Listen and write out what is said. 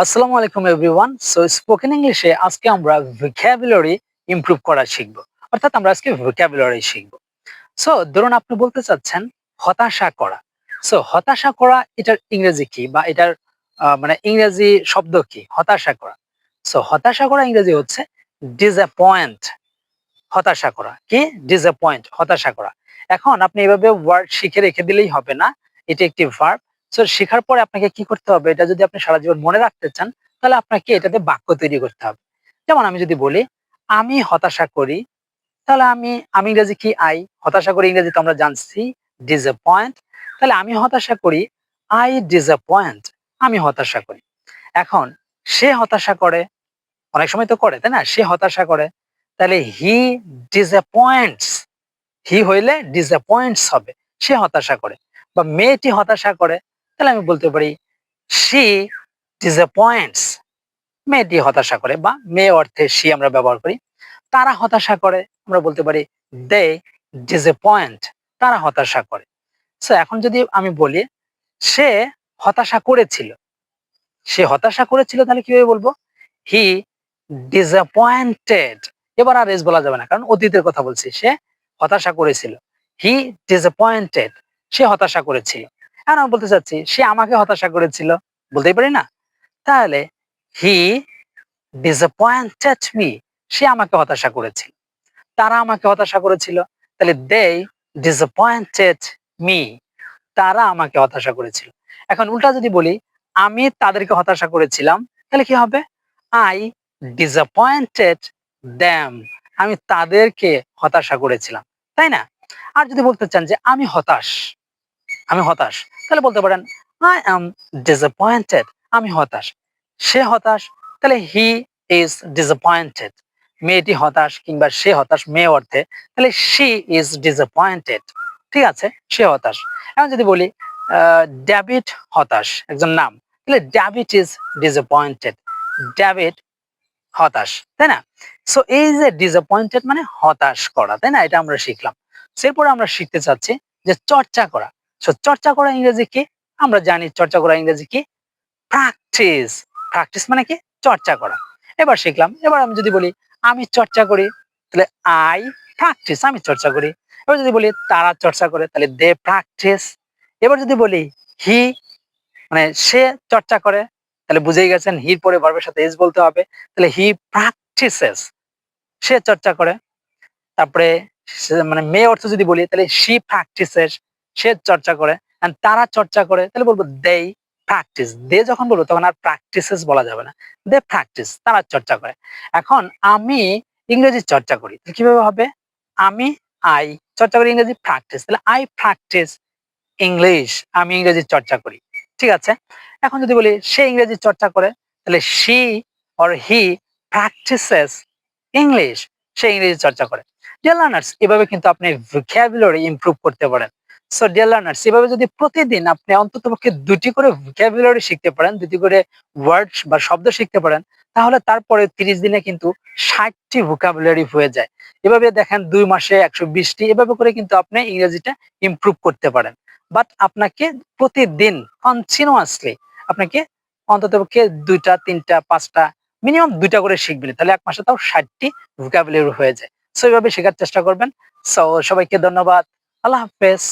আসসালামু আলাইকুম everyone. So spoken ইংলিশে আজকে আমরা ভোক্যাবুলারি ইমপ্রুভ করা শিখব। অর্থাৎ আমরা আজকে ভোক্যাবুলারি শিখব। সো ধরুন আপনি বলতে চাচ্ছেন হতাশা করা। সো হতাশা করা এটার ইংরেজি কি বা এটার মানে ইংরেজি শব্দ কি? হতাশা করা। সো হতাশা করা ইংরেজি হচ্ছে ডিসঅ্যাপয়েন্ট। হতাশা করা। কি? ডিসঅ্যাপয়েন্ট, হতাশা করা। এখন আপনি এভাবে ওয়ার্ড শিখে রেখে দিলেই হবে না। এটা একটি ভার্ব। সো শেখার পরে আপনাকে কি করতে হবে? এটা যদি আপনি সারা জীবন মনে রাখতে চান, তাহলে আপনাকে এটাতে বাক্য তৈরি করতে হবে। যেমন আমি যদি বলি, "আমি হতাশা করি", তাহলে আমি ইংরেজি কি? I হতাশা করি ইংরেজি তো আমরা জানছি ডিসঅ্যাপয়েন্ট। তাহলে আমি হতাশা করি, I disappoint, আমি হতাশা করি। এখন সে হতাশা করে, অনেক সময় তো করে, তাই না? সে হতাশা করে। তাহলে he disappoints, হি হইলে disappoints হবে। সে হতাশা করে। বা মেয়েটি হতাশা করে, তাহলে আমি বলতে পারি she disappoints, মেয়েটি হতাশা করে বা মেয়ে অর্থে she আমরা ব্যবহার করি। তারা হতাশা করে, আমরা বলতে পারি they disappoint, তারা হতাশা করে। সো এখন যদি আমি বলি সে হতাশা করেছিল, সে হতাশা করেছিল তাহলে কিভাবে বলবো? হি ডিসঅ্যাপয়েন্টেড। এবার আর এস বলা যাবে না, কারণ অতীতের কথা বলছি। সে হতাশা করেছিল। হি ডিসঅ্যাপয়েন্টেড, সে হতাশা করেছিল। এখন আমি বলতে চাচ্ছি সে আমাকে হতাশা করেছিল, বলতেই পারি না? তাহলে হি ডিসঅ্যাপয়েন্টেড মি, সে আমাকে হতাশা করেছিল। তারা আমাকে হতাশা করেছিল, তাহলে দে ডিসঅ্যাপয়েন্টেড মি, তারা আমাকে হতাশা করেছিল। এখন উল্টা যদি বলি আমি তাদেরকে হতাশা করেছিলাম, তাহলে কি হবে? I disappointed them, আমি তাদেরকে হতাশা করেছিলাম। তাই না? আর যদি বলতে চান যে আমি হতাশ, আমি হতাশ, তাহলে বলতে পারেন I am disappointed, আমি হতাশ। সে হতাশ, তাহলে he is disappointed। মেয়েটি হতাশ কিংবা সে হতাশ মেয়ে অর্থে, তাহলে she is disappointed। ঠিক আছে? সে হতাশ। এখন যদি বলি ডেভিড হতাশ, একজন নাম, তাহলে ডেভিড is disappointed, ডেভিড হতাশ, তাই না? সো এই যে ডিসঅ্যাপয়েন্টেড মানে হতাশ করা, তাই না? এটা আমরা শিখলাম। এরপরে আমরা শিখতে চাচ্ছি যে চর্চা করা। সো চর্চা করা ইংরেজি কি? আমরা জানি চর্চা করা ইংরেজি কি? প্র্যাকটিস। প্র্যাকটিস মানে কি? চর্চা করা। এবার শিখলাম। এবার আমি যদি বলি আমি চর্চা করি, তাহলে আই প্র্যাকটিস, আমি চর্চা করি। এবার যদি বলি তারা চর্চা করে, তাহলে দে প্র্যাকটিস। এবার যদি বলি হি মানে সে চর্চা করে, তাহলে বুঝেই গেছেন হির পরে ভার্বের সাথে এস বলতে হবে। তাহলে হি প্র্যাকটিসেস, সে চর্চা করে। তারপরে মানে মেয়ে অর্থ যদি বলি তাহলে শি প্র্যাকটিসেস, সে চর্চা করে। এন্ড তারা চর্চা করে, তাহলে বলবো দেই প্র্যাকটিস। দে যখন বলবো তখন আর প্র্যাকটিসেস বলা যাবে না। দে প্র্যাকটিস, তারা চর্চা করে। এখন আমি ইংরেজি চর্চা করি, তাহলে কিভাবে হবে? আমি আই চর্চা করি ইংরেজি প্র্যাকটিস, তাহলে আই প্র্যাকটিস ইংলিশ, আমি ইংরেজি চর্চা করি। ঠিক আছে? এখন যদি বলি সে ইংরেজি চর্চা করে, তাহলে she or he practices English, সে ইংরেজি চর্চা করে। ডিয়ার লার্নার্স, এভাবে কিন্তু আপনি vocabulary ইমপ্রুভ করতে পারেন। সো ডিয়ার লার্নার্স, এভাবে যদি প্রতিদিন আপনি অন্ততপক্ষে ২ টি করে vocabulary শিখতে পারেন, ২ টি করে ওয়ার্ডস বা শব্দ শিখতে পারেন, তাহলে তারপরে ৩০ দিনে কিন্তু ৬০ টি vocabulary হয়ে যায়। এভাবে দেখেন ২ মাসে ১২০ টি, এভাবে করে কিন্তু আপনি ইংরেজিটা ইমপ্রুভ করতে পারেন। বাট আপনাকে প্রতিদিন কন্টিনিউয়াসলি আপনাকে অন্ততপক্ষে ২ টা, ৩ টা, ৫ টা, মিনিমাম ২ টা করে শিখবেন। তাহলে ১ মাসে তাও ৬০ টি vocabulary হয়ে যায়। সো এভাবে শেখার চেষ্টা করবেন। সো সবাইকে ধন্যবাদ। আল্লাহ হাফেজ।